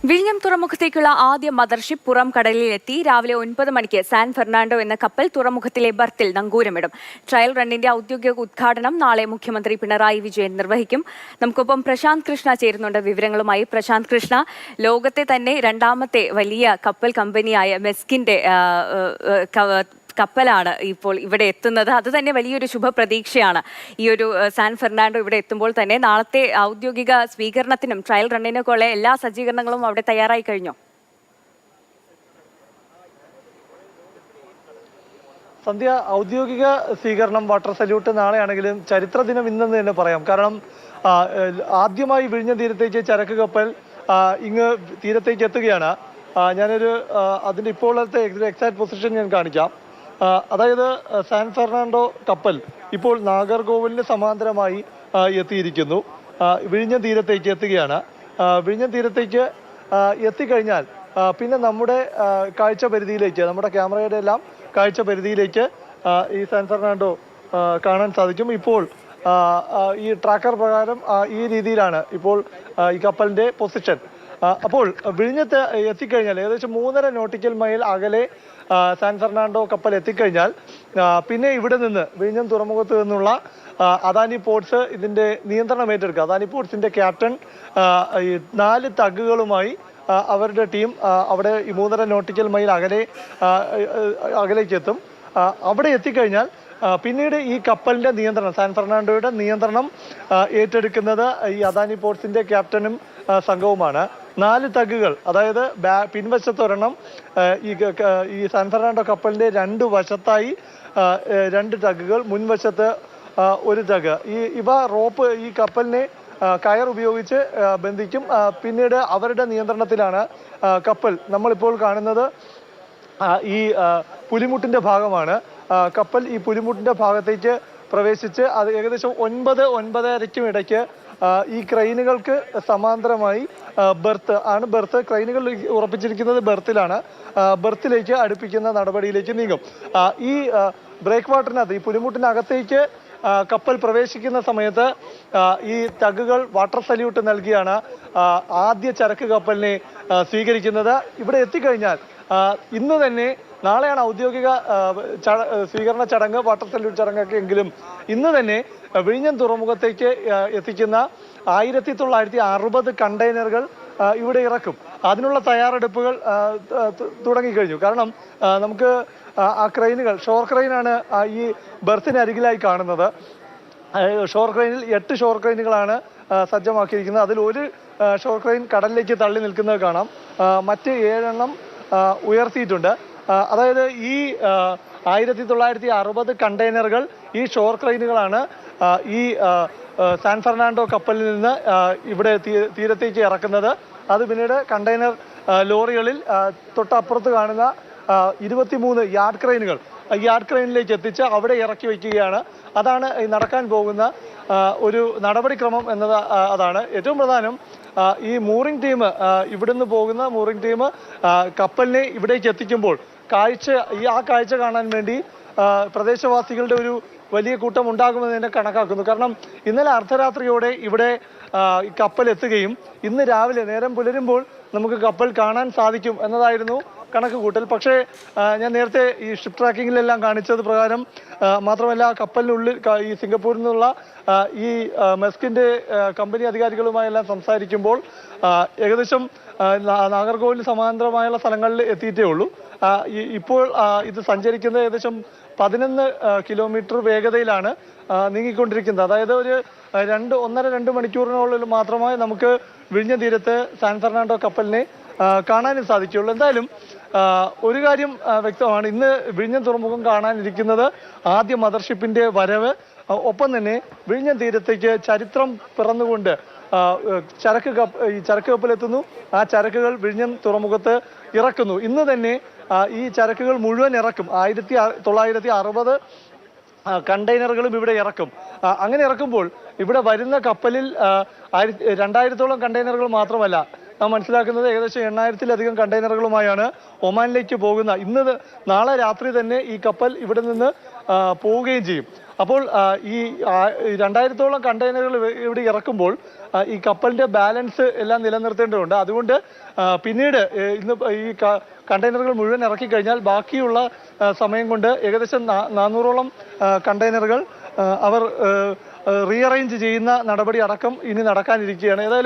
വിഴിഞ്ഞം തുറമുഖത്തേക്കുള്ള ആദ്യ മദർഷിപ്പ് പുറം കടലിലെത്തി. രാവിലെ 9 മണിക്ക് സാൻ ഫെർണാണ്ടോ എന്ന കപ്പൽ തുറമുഖത്തിലെ ബർത്തിൽ നങ്കൂരമിടും. ട്രയൽ റണ്ണിന്റെ ഔദ്യോഗിക ഉദ്ഘാടനം നാളെ മുഖ്യമന്ത്രി പിണറായി വിജയൻ നിർവഹിക്കും. നമുക്കൊപ്പം പ്രശാന്ത് കൃഷ്ണ ചേരുന്നുണ്ട് വിവരങ്ങളുമായി. പ്രശാന്ത് കൃഷ്ണ, ലോകത്തെ തന്നെ രണ്ടാമത്തെ വലിയ കപ്പൽ കമ്പനിയായ മെസ്കിന്റെ കപ്പലാണ് ഇപ്പോൾ ഇവിടെ എത്തുന്നത്. അത് തന്നെ വലിയൊരു ശുഭപ്രതീക്ഷയാണ്. ഈ ഒരു സാൻ ഫെർണാണ്ടോ ഇവിടെ എത്തുമ്പോൾ തന്നെ നാളത്തെ ഔദ്യോഗിക സ്വീകരണത്തിനും ട്രയൽ റണ്ണിനൊക്കെ എല്ലാ സജ്ജീകരണങ്ങളും അവിടെ തയ്യാറായി കഴിഞ്ഞോ? സന്ധ്യ, ഔദ്യോഗിക സ്വീകരണം, വാട്ടർ സല്യൂട്ട് നാളെയാണെങ്കിലും ചരിത്ര ദിനം ഇന്നെന്ന് തന്നെ പറയാം. കാരണം ആദ്യമായി വിഴിഞ്ഞം തീരത്തേക്ക് ചരക്ക് കപ്പൽ ഇങ്ങ് തീരത്തേക്ക് എത്തുകയാണ്. ഞാനൊരു അതിൻ്റെ ഇപ്പോഴത്തെ എക്സാക്ട് പൊസിഷൻ ഞാൻ കാണിക്കാം. അതായത് സാൻ ഫെർണാണ്ടോ കപ്പൽ ഇപ്പോൾ നാഗർകോവിലിന് സമാന്തരമായി എത്തിയിരിക്കുന്നു. വിഴിഞ്ഞം തീരത്തേക്ക് എത്തുകയാണ്. വിഴിഞ്ഞം തീരത്തേക്ക് എത്തിക്കഴിഞ്ഞാൽ പിന്നെ നമ്മുടെ കാഴ്ച പരിധിയിലേക്ക്, നമ്മുടെ ക്യാമറയുടെ എല്ലാം കാഴ്ച പരിധിയിലേക്ക് ഈ സാൻ ഫെർണാണ്ടോ കാണാൻ സാധിക്കും. ഇപ്പോൾ ഈ ട്രാക്കർ പ്രകാരം ഈ രീതിയിലാണ് ഇപ്പോൾ ഈ കപ്പലിൻ്റെ പൊസിഷൻ. അപ്പോൾ വിഴിഞ്ഞത്ത് എത്തിക്കഴിഞ്ഞാൽ ഏകദേശം 3.5 നോട്ടിക്കൽ മൈൽ അകലെ സാൻ ഫെർണാണ്ടോ കപ്പൽ എത്തിക്കഴിഞ്ഞാൽ പിന്നെ ഇവിടെ നിന്ന് വിഴിഞ്ഞം തുറമുഖത്ത് നിന്നുള്ള അദാനി പോർട്സ് ഇതിൻ്റെ നിയന്ത്രണം ഏറ്റെടുക്കുക. അദാനി പോർട്സിൻ്റെ ക്യാപ്റ്റൻ 4 തഗ്ഗുകളുമായി അവരുടെ ടീം അവിടെ 3.5 നോട്ടിക്കൽ മൈൽ അകലേക്ക് എത്തും. അവിടെ എത്തിക്കഴിഞ്ഞാൽ പിന്നീട് ഈ കപ്പലിൻ്റെ നിയന്ത്രണം, സാൻ ഫെർണാണ്ടോയുടെ നിയന്ത്രണം ഏറ്റെടുക്കുന്നത് ഈ അദാനി പോർട്സിൻ്റെ ക്യാപ്റ്റനും സംഘവുമാണ്. 4 തഗ്ഗുകൾ, അതായത് പിൻവശത്ത് ഒരെണ്ണം, ഈ സാൻ ഫെർണാണ്ടോ കപ്പലിൻ്റെ 2 വശത്തായി 2 തഗ്ഗുകൾ, മുൻവശത്ത് 1 തഗ്. ഇവ റോപ്പ് ഈ കപ്പലിനെ കയർ ഉപയോഗിച്ച് ബന്ധിക്കും. പിന്നീട് അവരുടെ നിയന്ത്രണത്തിലാണ് കപ്പൽ. നമ്മളിപ്പോൾ കാണുന്നത് ഈ പുലിമുട്ടിൻ്റെ ഭാഗമാണ്. കപ്പൽ ഈ പുലിമുട്ടിൻ്റെ ഭാഗത്തേക്ക് പ്രവേശിച്ച് അത് ഏകദേശം 9-9:30 ഇടയ്ക്ക് ഈ ക്രെയിനുകൾക്ക് സമാന്തരമായി ബർത്ത് ക്രെയിനുകൾ ഉറപ്പിച്ചിരിക്കുന്നത് ബർത്തിലാണ്. ബർത്തിലേക്ക് അടുപ്പിക്കുന്ന നടപടിയിലേക്ക് നീങ്ങും. ഈ ബ്രേക്ക് വാട്ടറിനകത്ത്, ഈ പുലിമുട്ടിനകത്തേക്ക് കപ്പൽ പ്രവേശിക്കുന്ന സമയത്ത് ഈ തഗ്ഗുകൾ വാട്ടർ സല്യൂട്ട് നൽകിയാണ് ആദ്യ ചരക്ക് കപ്പലിനെ സ്വീകരിക്കുന്നത്. ഇവിടെ എത്തിക്കഴിഞ്ഞാൽ ഇന്ന് തന്നെ, നാളെയാണ് ഔദ്യോഗിക സ്വീകരണ ചടങ്ങ്, വാട്ടർ സല്യൂട്ട് ചടങ്ങൊക്കെ എങ്കിലും ഇന്ന് തന്നെ വിഴിഞ്ഞം തുറമുഖത്തേക്ക് എത്തിക്കുന്ന 1960 കണ്ടെയ്നറുകൾ ഇവിടെ ഇറക്കും. അതിനുള്ള തയ്യാറെടുപ്പുകൾ തുടങ്ങിക്കഴിഞ്ഞു. കാരണം നമുക്ക് ആ ക്രെയിനുകൾ, ഷോർ ക്രെയിനാണ് ഈ ബർത്തിനരികിലായി കാണുന്നത്. ഷോർ ക്രെയിനിൽ 8 ഷോർ ക്രെയിനുകളാണ് സജ്ജമാക്കിയിരിക്കുന്നത്. അതിൽ 1 ഷോർ ക്രെയിൻ കടലിലേക്ക് തള്ളി നിൽക്കുന്നത് കാണാം. മറ്റ് 7 എണ്ണം ഉയർത്തിയിട്ടുണ്ട്. അതായത് ഈ 1960 കണ്ടെയ്നറുകൾ ഈ ഷോർ ക്രെയിനുകളാണ് ഈ സാൻ ഫെർണാണ്ടോ കപ്പലിൽ നിന്ന് ഇവിടെ തീരത്തേക്ക് ഇറക്കുന്നത്. അത് പിന്നീട് കണ്ടെയ്നർ ലോറികളിൽ തൊട്ടപ്പുറത്ത് കാണുന്ന 23 യാർഡ് ക്രെയിനുകൾ, യാർഡ് ക്രെയിനിലേക്ക് എത്തിച്ച് അവിടെ ഇറക്കി വയ്ക്കുകയാണ്. അതാണ് നടക്കാൻ പോകുന്ന ഒരു നടപടിക്രമം എന്നത്. അതാണ് ഏറ്റവും പ്രധാനം. ഈ മൂറിംഗ് ടീം, ഇവിടുന്ന് പോകുന്ന മൂറിംഗ് ടീം കപ്പലിനെ ഇവിടേക്ക് എത്തിക്കുമ്പോൾ ആ കാഴ്ച കാണാൻ വേണ്ടി പ്രദേശവാസികളുടെ ഒരു വലിയ കൂട്ടം ഉണ്ടാകുമെന്ന് തന്നെ കണക്കാക്കുന്നു. കാരണം ഇന്നലെ അർദ്ധരാത്രിയോടെ ഇവിടെ കപ്പൽ എത്തുകയും ഇന്ന് രാവിലെ നേരം പുലരുമ്പോൾ നമുക്ക് കപ്പൽ കാണാൻ സാധിക്കും എന്നതായിരുന്നു കണക്ക് കൂട്ടൽ. പക്ഷേ ഞാൻ നേരത്തെ ഈ ഷിപ്പ് ട്രാക്കിങ്ങിലെല്ലാം കാണിച്ചത് പ്രകാരം മാത്രമല്ല, കപ്പലിനുള്ളിൽ ഈ സിംഗപ്പൂരിൽ നിന്നുള്ള ഈ മെസ്കിൻ്റെ കമ്പനി അധികാരികളുമായെല്ലാം സംസാരിക്കുമ്പോൾ ഏകദേശം നാഗർകോവിലിന് സമാന്തരമായുള്ള സ്ഥലങ്ങളിൽ എത്തിയിട്ടേ ഉള്ളൂ. ഇപ്പോൾ ഇത് സഞ്ചരിക്കുന്നത് ഏകദേശം 11 കിലോമീറ്റർ വേഗതയിലാണ് നീങ്ങിക്കൊണ്ടിരിക്കുന്നത്. അതായത് ഒരു 1.5-2 മണിക്കൂറിനുള്ളിൽ മാത്രമേ നമുക്ക് വിഴിഞ്ഞം തീരത്ത് സാൻ ഫെർണാണ്ടോ കപ്പലിനെ കാണാനും സാധിക്കുകയുള്ളൂ. എന്തായാലും ഒരു കാര്യം വ്യക്തമാണ്, ഇന്ന് വിഴിഞ്ഞം തുറമുഖം കാണാനിരിക്കുന്നത് ആദ്യ മദർഷിപ്പിന്റെ വരവ്. ഒപ്പം തന്നെ വിഴിഞ്ഞം തീരത്തേക്ക് ചരിത്രം പിറന്നുകൊണ്ട് ഈ ചരക്ക് കപ്പലെത്തുന്നു. ആ ചരക്കുകൾ വിഴിഞ്ഞം തുറമുഖത്ത് ഇറക്കുന്നു. ഇന്ന് തന്നെ ഈ ചരക്കുകൾ മുഴുവൻ ഇറക്കും. 1960 കണ്ടെയ്നറുകളും ഇവിടെ ഇറക്കും. അങ്ങനെ ഇറക്കുമ്പോൾ ഇവിടെ വരുന്ന കപ്പലിൽ 2000-ഓളം കണ്ടെയ്നറുകൾ മാത്രമല്ല, നാം മനസ്സിലാക്കുന്നത് ഏകദേശം 8,000-ലധികം കണ്ടെയ്നറുകളുമായാണ് ഒമാനിലേക്ക് പോകുന്ന നാളെ രാത്രി തന്നെ ഈ കപ്പൽ ഇവിടെ നിന്ന് പോവുകയും ചെയ്യും. അപ്പോൾ ഈ 2000-ഓളം കണ്ടെയ്നറുകൾ ഇവിടെ ഇറക്കുമ്പോൾ ഈ കപ്പലിന്റെ ബാലൻസ് എല്ലാം നിലനിർത്തേണ്ടതുണ്ട്. അതുകൊണ്ട് പിന്നീട് ഇന്ന് ഈ കണ്ടെയ്നറുകൾ മുഴുവൻ ഇറക്കി കഴിഞ്ഞാൽ ബാക്കിയുള്ള സമയം കൊണ്ട് ഏകദേശം 400-ഓളം കണ്ടെയ്നറുകൾ അവർ റീഅറേഞ്ച് ചെയ്യുന്ന നടപടി അടക്കം ഇനി നടക്കാനിരിക്കുകയാണ്. ഏതായാലും